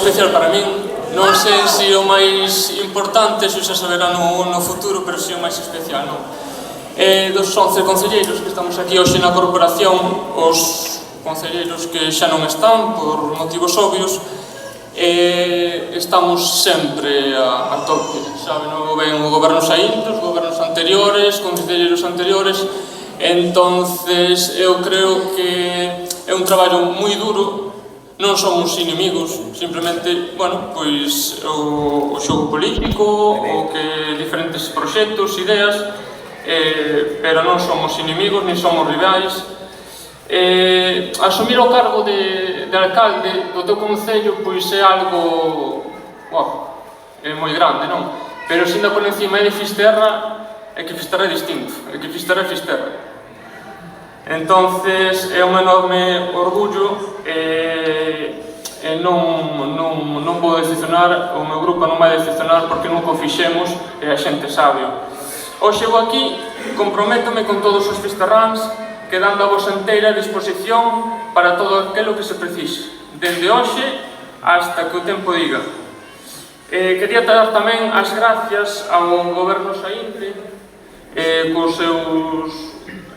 especial para min. Non sei se o máis importante, se xa saberá no futuro, pero si o máis especial, non? Dos 11 concelleiros que estamos aquí hoxe na corporación, os concelleiros que xa non están por motivos obvios, estamos sempre a tope, sabe, non ven o goberno saindo, os gobernos anteriores, concelleiros anteriores, entonces eu creo que é un traballo moi duro. Non somos inimigos, simplemente, bueno, pois o xogo político, o que diferentes proxectos, ideas, pero non somos inimigos, nin somos rivais. Asumir o cargo de alcalde do teu concello, pois é algo, é moi grande, non? Pero se ainda por encima é de Fisterra, é que Fisterra é distinto, é que Fisterra é Fisterra. Entonces é un enorme orgullo e non vou decepcionar, o meu grupo non vai decepcionar porque nunca o fixemos e a xente sabio. Hoxe vou aquí, comprométome con todos os fisterráns, quedando a vosa inteira disposición para todo aquilo que se precise, dende hoxe hasta que o tempo diga. Quería dar tamén as gracias ao goberno saínte cos seus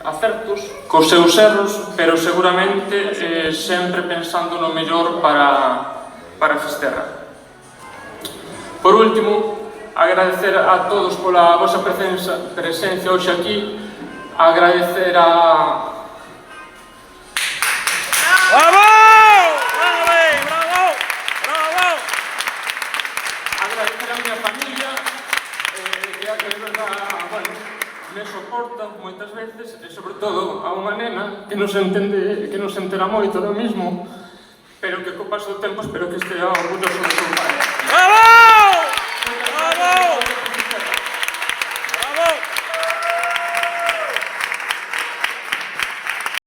acertos, cos seus erros, pero seguramente sempre pensando no mellor para Fisterra. Por último, agradecer a todos pola vosa presencia hoxe aquí, agradecer a... Bravo! Bravo! Bravo! Agradecer a miña familia, que é verdad, bueno, me soporta moitas veces, e sobre todo a unha nena que non se entera moito do mismo, pero que co paso do tempo espero que estea orgulloso do seu pai.